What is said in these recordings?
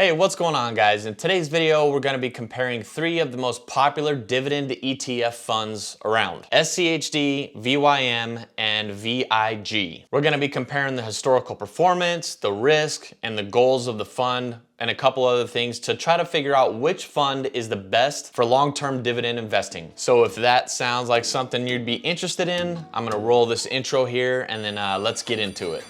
Hey, what's going on, guys? In today's video, we're going to be comparing three of the most popular dividend ETF funds around: SCHD, VYM, and VIG. We're going to be comparing the historical performance, the risk, and the goals of the fund, and a couple other things to try to figure out which fund is the best for long-term dividend investing. So if that sounds like something you'd be interested in, I'm going to roll this intro here, and then let's get into it.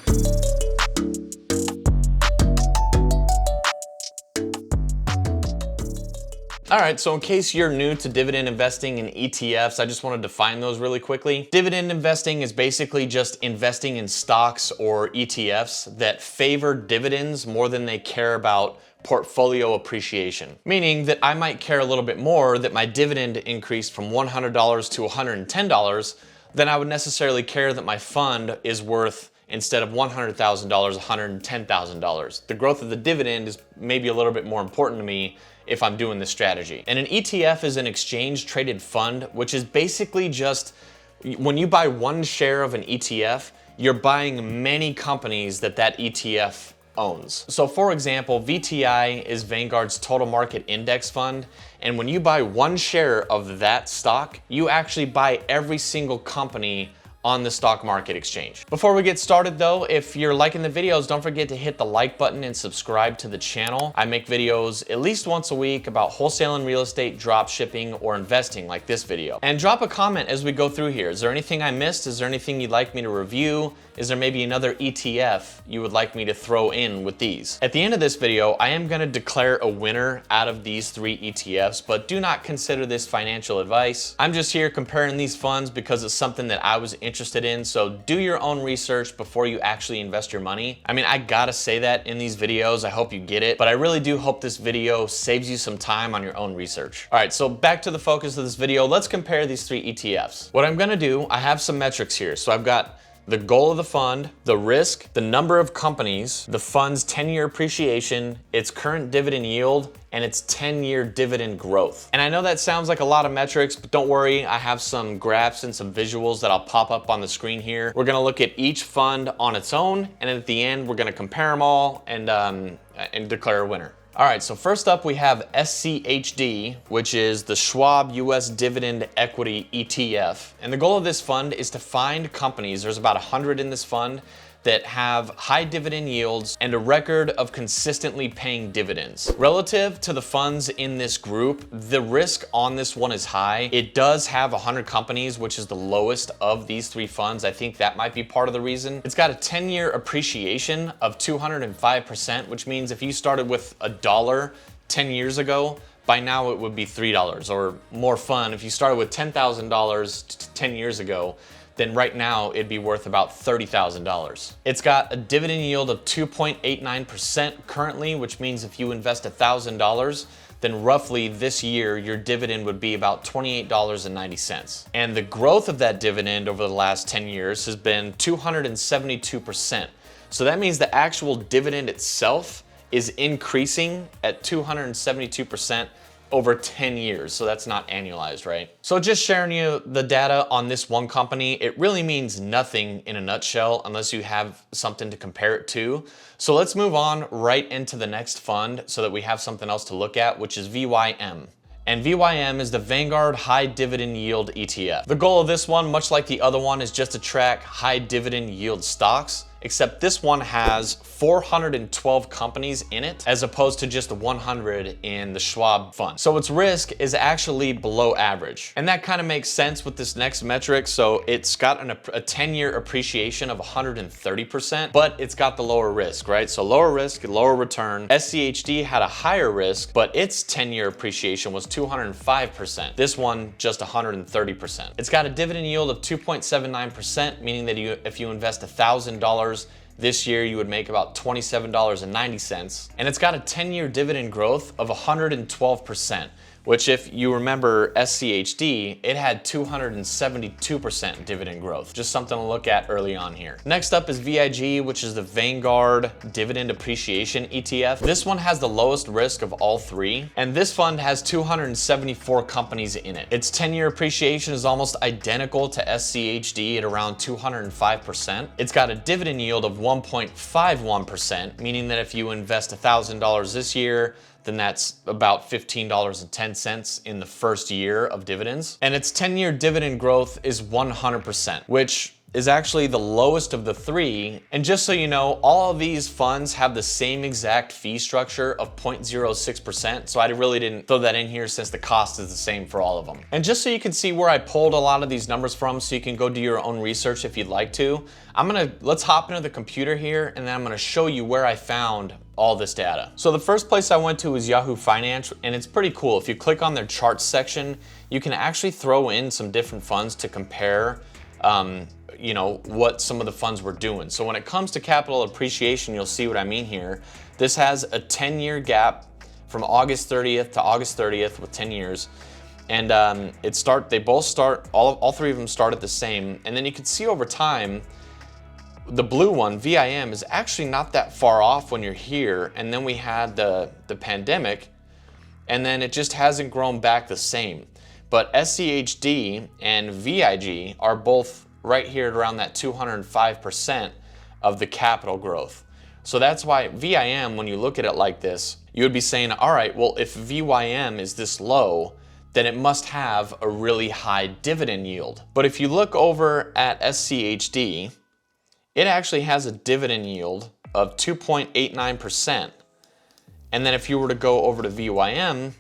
All right, so in case you're new to dividend investing and ETFs, I just want to define those really quickly. Dividend investing is basically just investing in stocks or ETFs that favor dividends more than they care about portfolio appreciation. Meaning that I might care a little bit more that my dividend increased from $100 to $110 than I would necessarily care that my fund is worth, instead of $100,000, $110,000. The growth of the dividend is maybe a little bit more important to me if I'm doing this strategy. And an ETF is an exchange traded fund, which is basically just when you buy one share of an ETF, you're buying many companies that ETF owns. So for example, VTI is Vanguard's total market index fund. And when you buy one share of that stock, you actually buy every single company on the stock market exchange. Before we get started though, if you're liking the videos, don't forget to hit the like button and subscribe to the channel. I make videos at least once a week about wholesaling real estate, drop shipping, or investing like this video. And drop a comment as we go through here. Is there anything I missed? Is there anything you'd like me to review? Is there maybe another ETF you would like me to throw in with these? At the end of this video, I am gonna declare a winner out of these three ETFs, but do not consider this financial advice. I'm just here comparing these funds because it's something that I was interested in, so do your own research before you actually invest your money. I mean, I gotta say that in these videos, I hope you get it, but I really do hope this video saves you some time on your own research. All right, so back to the focus of this video, let's compare these three ETFs. What I'm gonna do, I have some metrics here. So I've got the goal of the fund, the risk, the number of companies, the fund's 10-year appreciation, its current dividend yield, and its 10-year dividend growth. And I know that sounds like a lot of metrics, but don't worry, I have some graphs and some visuals that I'll pop up on the screen here. We're gonna look at each fund on its own, and at the end, we're gonna compare them all and declare a winner. All right, so first up we have SCHD, which is the Schwab US Dividend Equity ETF. And the goal of this fund is to find companies, there's about 100 in this fund, that have high dividend yields and a record of consistently paying dividends. Relative to the funds in this group, the risk on this one is high. It does have 100 companies, which is the lowest of these three funds. I think that might be part of the reason. It's got a 10-year appreciation of 205%, which means if you started with $1 10 years ago, by now it would be $3, or more fun, if you started with $10,000 10 years ago, then right now it'd be worth about $30,000. It's got a dividend yield of 2.89% currently, which means if you invest $1,000, then roughly this year your dividend would be about $28.90. And the growth of that dividend over the last 10 years has been 272%. So that means the actual dividend itself is increasing at 272% over 10 years, so that's not annualized, right? So just sharing you the data on this one company, it really means nothing in a nutshell unless you have something to compare it to. So let's move on right into the next fund so that we have something else to look at, which is VYM. And VYM is the Vanguard High Dividend Yield ETF. The goal of this one, much like the other one, is just to track high dividend yield stocks, except this one has 412 companies in it as opposed to just 100 in the Schwab fund. So its risk is actually below average. And that kind of makes sense with this next metric. So it's got a 10-year appreciation of 130%, but it's got the lower risk, right? So lower risk, lower return. SCHD had a higher risk, but its 10-year appreciation was 205%. This one, just 130%. It's got a dividend yield of 2.79%, meaning that if you invest $1,000 this year, you would make about $27.90. And it's got a 10-year dividend growth of 112%, which if you remember SCHD, it had 272% dividend growth. Just something to look at early on here. Next up is VIG, which is the Vanguard Dividend Appreciation ETF. This one has the lowest risk of all three, and this fund has 274 companies in it. Its 10-year appreciation is almost identical to SCHD at around 205%. It's got a dividend yield of 1.51%, meaning that if you invest $1,000 this year, then that's about $15.10 in the first year of dividends. And its 10-year dividend growth is 100%, which is actually the lowest of the three. And just so you know, all of these funds have the same exact fee structure of 0.06%. So I really didn't throw that in here since the cost is the same for all of them. And just so you can see where I pulled a lot of these numbers from, so you can go do your own research if you'd like to, let's hop into the computer here, and then I'm gonna show you where I found all this data. So the first place I went to was Yahoo Finance, and it's pretty cool. If you click on their charts section, you can actually throw in some different funds to compare you know, what some of the funds were doing. So when it comes to capital appreciation, you'll see what I mean here. This has a 10-year gap from August 30th to August 30th with 10 years. And they both start, all three of them start at the same. And then you can see over time, the blue one, VIM, is actually not that far off when you're here. And then we had the pandemic, and then it just hasn't grown back the same. But SCHD and VIG are both right here at around that 205% of the capital growth. So that's why VIM, when you look at it like this, you would be saying, all right, well, if VYM is this low, then it must have a really high dividend yield. But if you look over at SCHD, it actually has a dividend yield of 2.89%. And then if you were to go over to VYM,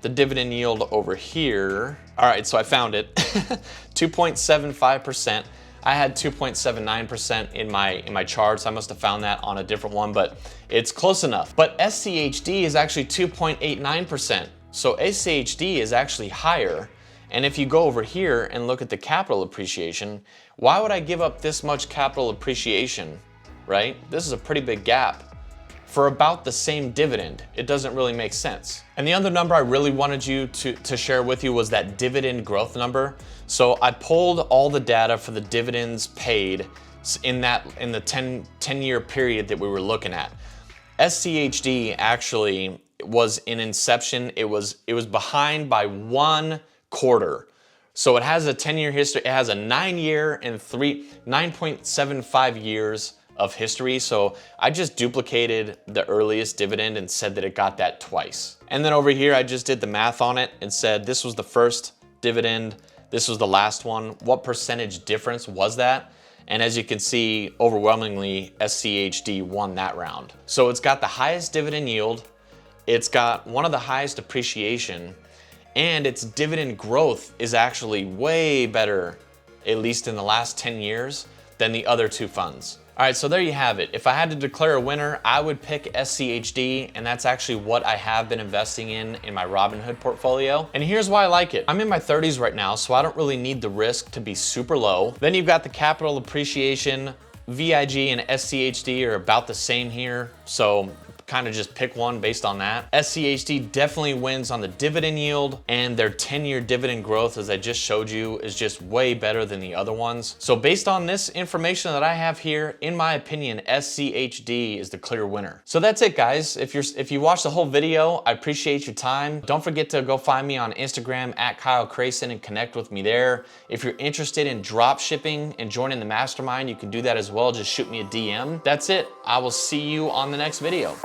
the dividend yield over here, all right, so I found it, 2.75%. I had 2.79% in my charts. I must have found that on a different one, but it's close enough. But SCHD is actually 2.89%. So SCHD is actually higher. And if you go over here and look at the capital appreciation, why would I give up this much capital appreciation, right? This is a pretty big gap for about the same dividend. It doesn't really make sense. And the other number I really wanted you to share with you was that dividend growth number. So I pulled all the data for the dividends paid in the 10-year period that we were looking at. SCHD actually was in inception, it was behind by 1 quarter. So it has a 10-year history, it has a 9-year and 9.75 years of history. So I just duplicated the earliest dividend and said that it got that twice. And then over here, I just did the math on it and said this was the first dividend, this was the last one. What percentage difference was that? And as you can see, overwhelmingly, SCHD won that round. So it's got the highest dividend yield, it's got one of the highest appreciation, and its dividend growth is actually way better, at least in the last 10 years, than the other two funds. All right, so there you have it. If I had to declare a winner, I would pick SCHD, and that's actually what I have been investing in my Robinhood portfolio. And here's why I like it. I'm in my 30s right now, so I don't really need the risk to be super low. Then you've got the capital appreciation. VIG and SCHD are about the same here, so kind of just pick one based on that. SCHD definitely wins on the dividend yield, and their 10-year dividend growth, as I just showed you, is just way better than the other ones. So based on this information that I have here, in my opinion, SCHD is the clear winner. So that's it, guys. If you watched the whole video, I appreciate your time. Don't forget to go find me on Instagram at Kyle Crayson and connect with me there. If you're interested in drop shipping and joining the mastermind, you can do that as well. Just shoot me a DM. That's it. I will see you on the next video.